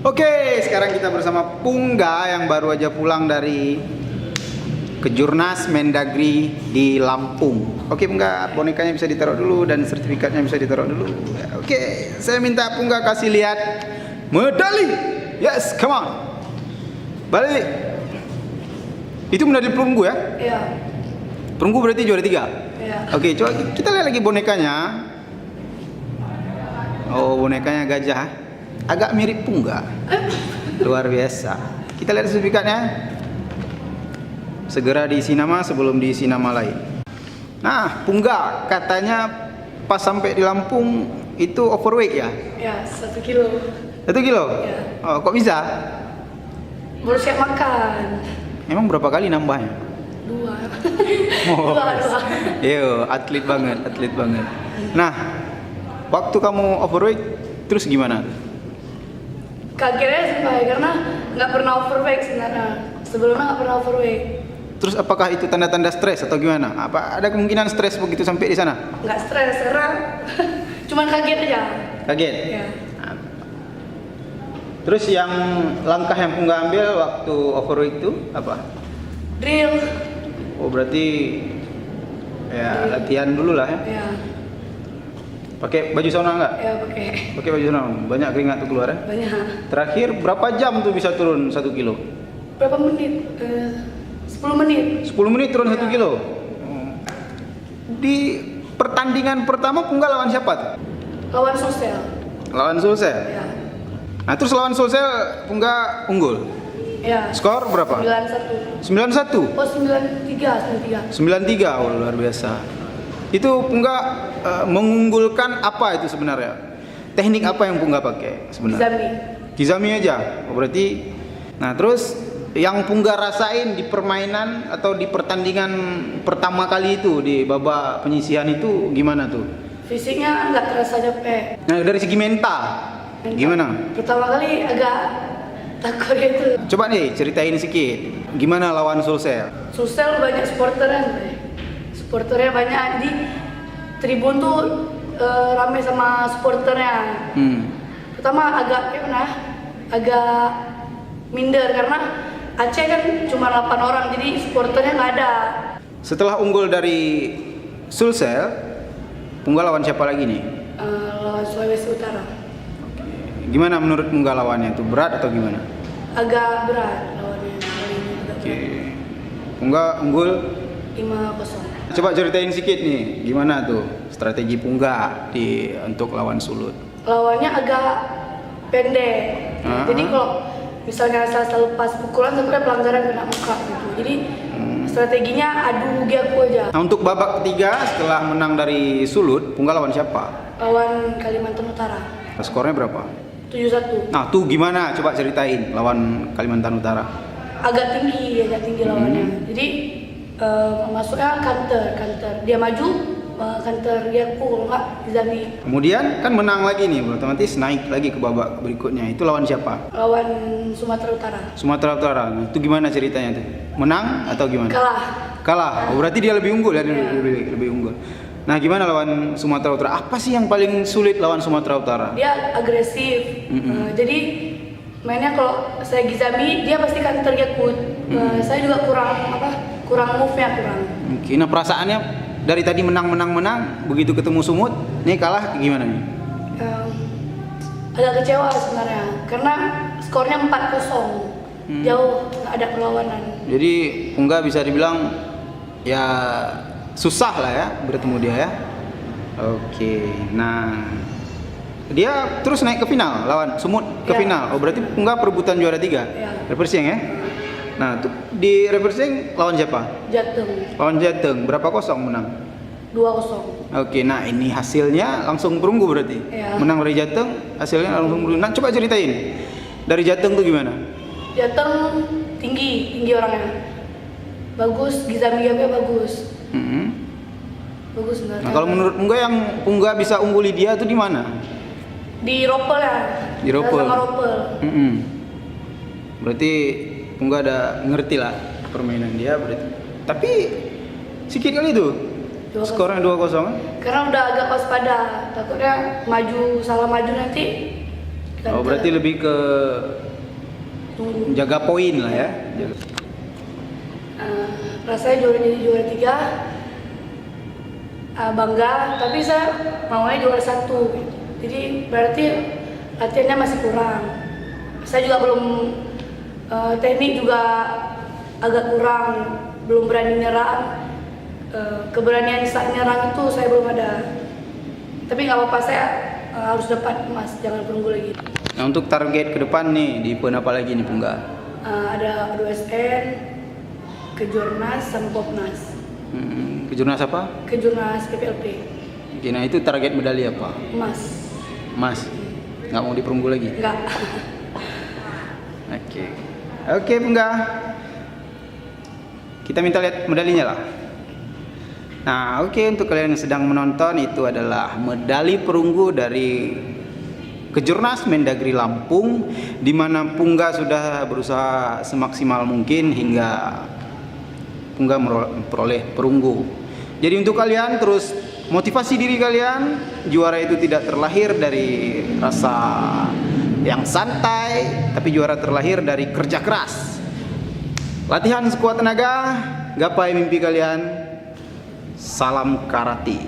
Oke, sekarang kita bersama Pungga yang baru aja pulang dari Kejurnas Mendagri di Lampung. Oke Pungga, bonekanya bisa ditaruh dulu dan sertifikatnya bisa ditaruh dulu. Oke, saya minta Pungga kasih lihat medali. Yes, come on. Balik. Itu medali perunggu ya? Iya. Perunggu berarti juara 3? Iya. Oke, coba kita lihat lagi bonekanya. Oh, bonekanya gajah. Agak mirip Pungga. Luar biasa. Kita lihat sertifikatnya. Segera diisi nama sebelum diisi nama lain. Nah, Pungga katanya pas sampai di Lampung itu overweight ya? Ya, 1 kilo. 1 kilo? Ya. Oh, kok bisa? Baru siap makan. Emang berapa kali nambahnya? 2. Oh, Dua. Yo, atlet banget, atlet banget. Nah, waktu kamu overweight terus gimana? Kagetnya sih Pak, karena nggak pernah overweight sebenarnya. Sebelumnya nggak pernah overweight. Terus apakah itu tanda-tanda stres atau gimana? Apa ada kemungkinan stres begitu sampai di sana? Nggak stres, karena cuman kaget aja. Kaget? Ya. Terus yang langkah yang Pungga ambil waktu overweight itu apa? Drill. Oh berarti ya latihan dulu lah ya. Ya, Pakai baju sauna enggak? ya pakai. Pakai baju sauna. Banyak keringat tuh keluar ya. Banyak. Terakhir berapa jam tuh bisa turun 1 kilo? Berapa menit? 10 menit. 10 menit turun 1 kilo. Di pertandingan pertama Pungga lawan siapa tuh? Lawan sosial. Lawan Sulsel. Ya. Nah terus lawan Sulsel Pungga unggul. Ya. Skor berapa? 91. 91. Oh 93. 93. Oh luar biasa. Itu Pungga mengunggulkan apa itu sebenarnya? Teknik apa yang Pungga pakai sebenarnya? Kizami. Kizami aja. Oh, berarti. Nah terus yang Pungga rasain di permainan atau di pertandingan pertama kali itu di babak penyisihan itu gimana tuh? Fisiknya nggak terasa capek. Nah dari segi mental gimana? Pertama kali agak takut gitu. Coba nih ceritain sedikit. Gimana lawan Sulsel? Sulsel banyak supporteran. Supporternya banyak, jadi tribun tuh rame sama supporternya. Pertama agak gimana? Agak minder karena Aceh kan cuma 8 orang, jadi supporternya nggak ada. Setelah unggul dari Sulsel, Pungga lawan siapa lagi nih? Lawan Sulawesi Utara. Gimana menurut Pungga lawannya itu berat atau gimana? Agak berat lawannya kali ini. Oke. Pungga unggul 5-0. Coba ceritain sedikit nih, gimana tuh strategi Pungga untuk lawan Sulut? Lawannya agak pendek. Jadi kalau misalnya asal lepas pukulan sampai pelanggaran kena muka gitu. Jadi strateginya adu giaku aja. Nah untuk babak ketiga setelah menang dari Sulut, Pungga lawan siapa? Lawan Kalimantan Utara. Skornya berapa? 7-1. Nah tuh gimana? Coba ceritain lawan Kalimantan Utara. Agak tinggi lawannya. Jadi masuknya counter. Dia maju, counter giaku, kalau nggak Kizami. Kemudian kan menang lagi nih, otomatis naik lagi ke babak berikutnya. Itu lawan siapa? Lawan Sumatera Utara. Sumatera Utara. Nah, itu gimana ceritanya tuh? Menang atau gimana? Kalah. Kalah. Oh, berarti dia lebih unggul ya, lebih unggul. Nah, gimana lawan Sumatera Utara? Apa sih yang paling sulit lawan Sumatera Utara? Dia agresif. Jadi mainnya kalau saya Gizami, dia pasti counter giaku. Saya juga kurang move-nya kurang. Oke, nah perasaannya dari tadi menang, begitu ketemu Sumut, nih kalah gimana nih? Agak kecewa sebenarnya, karena skornya 4-0. Jauh, nggak ada perlawanan. Jadi Pungga bisa dibilang ya susah lah ya bertemu dia ya. Oke, nah dia terus naik ke final lawan Sumut ke final. Oh berarti Pungga perebutan juara 3. Reversing ya. Nah di reversing lawan siapa? Jateng. Lawan Jateng. Berapa kosong menang? 2-0. Oke, nah ini hasilnya langsung perunggu berarti. Menang dari Jateng, hasilnya langsung perunggu. Nah coba ceritain dari Jateng tuh gimana? Jateng tinggi orangnya. Bagus, Gizami-nya bagus. Bagus sebenarnya. Nah kalau menurut Pungga yang Pungga bisa ungguli dia tuh di mana? Di Ropel ya. Di Ropel. Sama Ropel. Berarti Pungga ada ngerti lah permainan dia berarti. Tapi sikit kali itu. 2-0. Skornya 2-0 kan? Karena udah agak waspada, takutnya salah maju nanti. Oh, berarti lebih ke tunggu. jaga poin lah ya. Rasanya jadi juara 3, bangga, tapi saya maunya juara 1. Jadi berarti latihannya masih kurang. Saya juga belum teknik juga agak kurang, belum berani nyerang. Keberanian saat nyerang itu saya belum ada. Tapi nggak apa-apa, saya harus dapat emas, jangan perunggu lagi. Nah, untuk target ke depan nih di event apa lagi nih Pungga? Ada O2SN, Kejurnas, sama Popnas. Kejurnas apa? Kejurnas PPLP. Oke, nah itu target medali apa? Emas. Emas. Nggak mau diperunggu lagi? Enggak. Oke Pungga. Kita minta lihat medalinya lah. Nah, untuk kalian yang sedang menonton, itu adalah medali perunggu dari Kejurnas Mendagri Lampung, di mana Pungga sudah berusaha semaksimal mungkin hingga Pungga memperoleh perunggu. Jadi untuk kalian terus motivasi diri kalian, juara itu tidak terlahir dari rasa yang santai, tapi juara terlahir dari kerja keras. Latihan sekuat tenaga, gapai mimpi kalian. Salam karate.